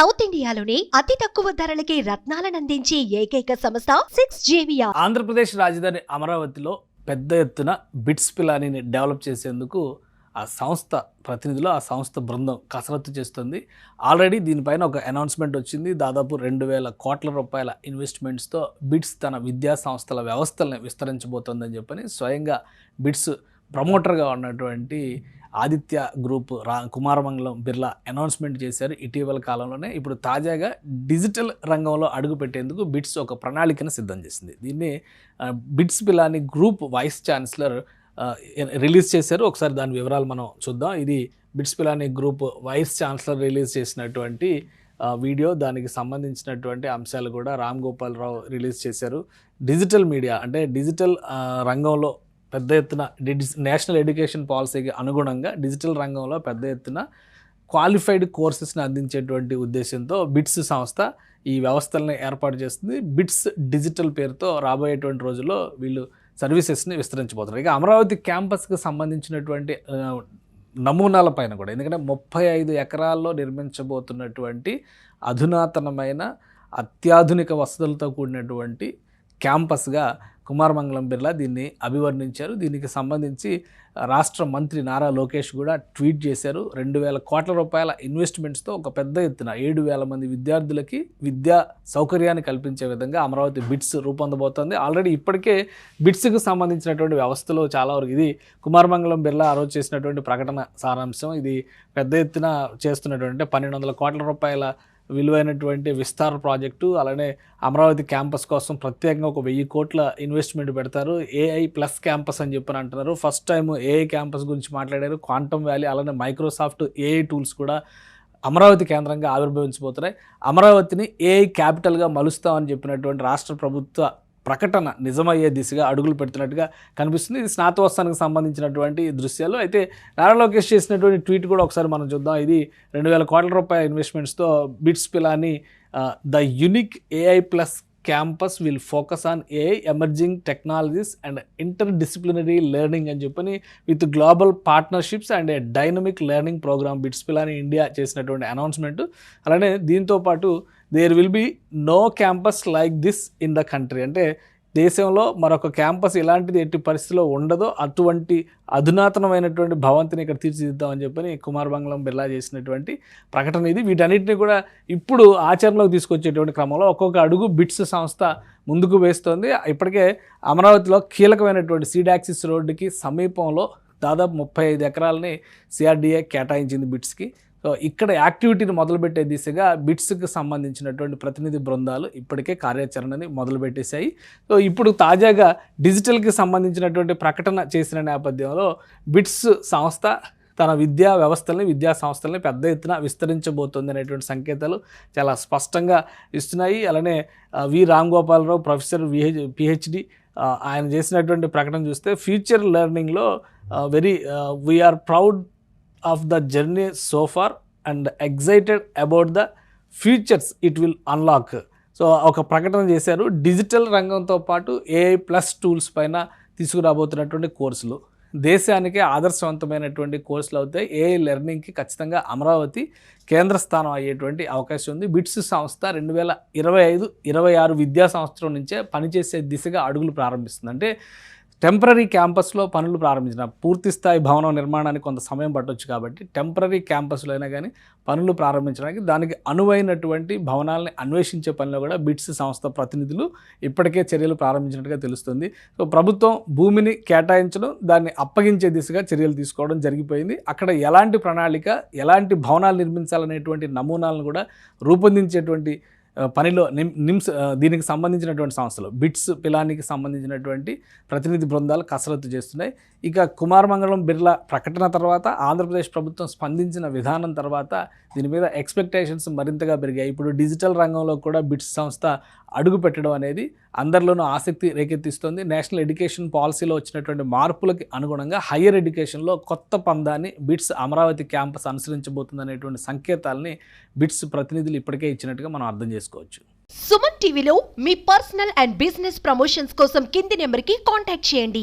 South ఇండియాలోనే అతి తక్కువ ధరలకి రత్నాలను అందించే ఏకైక సంస్థ 6JVR. ఆంధ్రప్రదేశ్ రాజధాని అమరావతిలో పెద్ద ఎత్తున బిట్స్ పిలానీని డెవలప్ చేసేందుకు ఆ సంస్థ ప్రతినిధులు ఆ సంస్థ బృందం కసరత్తు చేస్తుంది. ఆల్రెడీ దీనిపైన ఒక అనౌన్స్మెంట్ వచ్చింది. దాదాపు 2,000 కోట్ల రూపాయల ఇన్వెస్ట్మెంట్స్తో బిట్స్ తన విద్యా సంస్థల వ్యవస్థల్ని విస్తరించబోతోందని చెప్పని స్వయంగా బిట్స్ ప్రమోటర్గా ఉన్నటువంటి ఆదిత్య గ్రూప్ కుమారమంగళం బిర్లా అనౌన్స్మెంట్ చేశారు ఇటీవల కాలంలోనే. ఇప్పుడు తాజాగా డిజిటల్ రంగంలో అడుగు పెట్టేందుకు బిట్స్ ఒక ప్రణాళికను సిద్ధం చేసింది. దీన్ని BITS Pilani group vice chancellor release చేశారు. ఒకసారి దాని వివరాలు మనం చూద్దాం. ఇది BITS Pilani group vice chancellor release చేసినటువంటి వీడియో. దానికి సంబంధించినటువంటి అంశాలు కూడా రామ్ గోపాల్ రావు రిలీజ్ చేశారు. డిజిటల్ మీడియా అంటే డిజిటల్ రంగంలో పెద్ద ఎత్తున నేషనల్ ఎడ్యుకేషన్ పాలసీకి అనుగుణంగా డిజిటల్ రంగంలో పెద్ద ఎత్తున క్వాలిఫైడ్ కోర్సెస్ని అందించేటువంటి ఉద్దేశంతో బిట్స్ సంస్థ ఈ వ్యవస్థలను ఏర్పాటు చేస్తుంది. బిట్స్ డిజిటల్ పేరుతో రాబోయేటువంటి రోజుల్లో వీళ్ళు సర్వీసెస్ని విస్తరించబోతున్నారు. ఇక అమరావతి క్యాంపస్కి సంబంధించినటువంటి నమూనాల పైన కూడా, ఎందుకంటే 35 ఎకరాల్లో నిర్మించబోతున్నటువంటి అధునాతనమైన అత్యాధునిక వసతులతో కూడినటువంటి క్యాంపస్గా కుమారమంగళం బిర్లా దీన్ని అభివర్ణించారు. దీనికి సంబంధించి రాష్ట్ర మంత్రి నారా లోకేష్ కూడా ట్వీట్ చేశారు. 2,000 కోట్ల రూపాయల ఇన్వెస్ట్మెంట్స్తో ఒక పెద్ద ఎత్తున 7,000 మంది విద్యార్థులకి విద్యా సౌకర్యాన్ని కల్పించే విధంగా అమరావతి బిట్స్ రూపొందబోతోంది. ఆల్రెడీ ఇప్పటికే బిట్స్కి సంబంధించినటువంటి వ్యవస్థలో చాలా వరకు ఇది కుమారమంగళం బిర్లా ఆ రోజు చేసినటువంటి ప్రకటన సారాంశం. ఇది పెద్ద ఎత్తున చేస్తున్నటువంటి 1,200 కోట్ల రూపాయల విలువైనటువంటి విస్తార ప్రాజెక్టు, అలానే అమరావతి క్యాంపస్ కోసం ప్రత్యేకంగా ఒక 1,000 కోట్ల ఇన్వెస్ట్మెంట్ పెడతారు. AI ప్లస్ క్యాంపస్ అని చెప్పని అంటున్నారు. ఫస్ట్ టైం AI క్యాంపస్ గురించి మాట్లాడారు. క్వాంటమ్ వ్యాలీ అలానే మైక్రోసాఫ్ట్ AI టూల్స్ కూడా అమరావతి కేంద్రంగా ఆవిర్భవించబోతున్నాయి. అమరావతిని AI క్యాపిటల్గా మలుస్తామని చెప్పినటువంటి రాష్ట్ర ప్రభుత్వ ప్రకటన నిజమయ్యే దిశగా అడుగులు పెడుతున్నట్టుగా కనిపిస్తుంది. ఇది స్నాతకోత్సవానికి సంబంధించినటువంటి దృశ్యాలు. అయితే నారా లోకేష్ చేసినటువంటి ట్వీట్ కూడా ఒకసారి మనం చూద్దాం. ఇది 2,000 కోట్ల రూపాయల ఇన్వెస్ట్మెంట్స్తో BITS Pilani the unique AI plus campus will focus on AI emerging technologies and interdisciplinary learning అని చెప్పని with global partnerships and a dynamic learning programme BITS Pilani India చేసినటువంటి అనౌన్స్మెంట్. అలానే దీంతోపాటు there will be no campus like this in the country, అంటే దేశంలో మరొక campus ఇలాంటిది ఎట్టి పరిస్థితిలో ఉండదో అటువంటి అధునాతనమైనటువంటి భవంతిని ఇక్కడ తీర్చిదిద్దామని చెప్పని కుమారమంగళం బిర్లా చేసినటువంటి ప్రకటన ఇది. వీటన్నిటిని కూడా ఇప్పుడు ఆచరణలోకి తీసుకొచ్చేటువంటి క్రమంలో ఒక్కొక్క అడుగు బిట్స్ సంస్థ ముందుకు వేస్తోంది. ఇప్పటికే అమరావతిలో కీలకమైనటువంటి సీడాక్సిస్ రోడ్డుకి సమీపంలో దాదాపు 35 ఎకరాలని CRDA కేటాయించింది బిట్స్కి. సో ఇక్కడ యాక్టివిటీని మొదలుపెట్టే దిశగా బిట్స్కి సంబంధించినటువంటి ప్రతినిధి బృందాలు ఇప్పటికే కార్యాచరణని మొదలుపెట్టేశాయి. సో ఇప్పుడు తాజాగా డిజిటల్కి సంబంధించినటువంటి ప్రకటన చేసిన నేపథ్యంలో బిట్స్ సంస్థ తన విద్యా వ్యవస్థల్ని విద్యా సంస్థల్ని పెద్ద ఎత్తున విస్తరించబోతోంది అనేటువంటి సంకేతాలు చాలా స్పష్టంగా ఇస్తున్నాయి. అలానే రామ్ గోపాల్ రావు ప్రొఫెసర్ PhD ఆయన చేసినటువంటి ప్రకటన చూస్తే ఫ్యూచర్ లెర్నింగ్లో we are proud of the journey so far and excited about the futures it will unlock. So ఒక ప్రకటన చేశారు. డిజిటల్ రంగంతో పాటు AI ప్లస్ టూల్స్ పైన తీసుకురాబోతున్నటువంటి కోర్సులు దేశానికి ఆదర్శవంతమైనటువంటి కోర్సులు అవుతాయి. AI లెర్నింగ్కి ఖచ్చితంగా అమరావతి కేంద్ర స్థానం అయ్యేటువంటి అవకాశం ఉంది. బిట్స్ సంస్థ 2025-26 విద్యా సంవత్సరం నుంచే పనిచేసే దిశగా అడుగులు ప్రారంభిస్తుంది. అంటే టెంపరీ క్యాంపస్లో పనులు ప్రారంభించిన పూర్తి స్థాయి భవనం నిర్మాణానికి కొంత సమయం పట్టవచ్చు కాబట్టి టెంపరీ క్యాంపస్లో అయినా కానీ పనులు ప్రారంభించడానికి దానికి అనువైనటువంటి భవనాలని అన్వేషించే పనిలో కూడా బిట్స్ సంస్థ ప్రతినిధులు ఇప్పటికే చర్యలు ప్రారంభించినట్టుగా తెలుస్తుంది. సో ప్రభుత్వం భూమిని కేటాయించడం, దాన్ని అప్పగించే దిశగా చర్యలు తీసుకోవడం జరిగిపోయింది. అక్కడ ఎలాంటి ప్రణాళిక, ఎలాంటి భవనాలు నిర్మించాలనేటువంటి నమూనాలను కూడా రూపొందించేటువంటి పనిలో దీనికి సంబంధించినటువంటి సంస్థలు బిట్స్ పిలానీకి సంబంధించినటువంటి ప్రతినిధి బృందాలు కసరత్తు చేస్తున్నాయి. ఇక కుమారమంగళం బిర్లా ప్రకటన తర్వాత ఆంధ్రప్రదేశ్ ప్రభుత్వం స్పందించిన విధానం తర్వాత దీని మీద ఎక్స్పెక్టేషన్స్ మరింతగా పెరిగాయి. ఇప్పుడు డిజిటల్ రంగంలో కూడా బిట్స్ సంస్థ అడుగు పెట్టడం అనేది అందరిలోనూ ఆసక్తి రేకెత్తిస్తోంది. నేషనల్ ఎడ్యుకేషన్ పాలసీలో వచ్చినటువంటి మార్పులకి అనుగుణంగా హయ్యర్ ఎడ్యుకేషన్లో కొత్త పందాన్ని బిట్స్ అమరావతి క్యాంపస్ అనుసరించబోతుంది అనేటువంటి సంకేతాలని బిట్స్ ప్రతినిధులు ఇప్పటికే ఇచ్చినట్టుగా మనం అర్థం చేసుకోవచ్చు. సుమన్ టీవీలో మీ పర్సనల్ అండ్ బిజినెస్ ప్రమోషన్స్ కోసం కింది నెంబర్కి కాంటాక్ట్ చేయండి.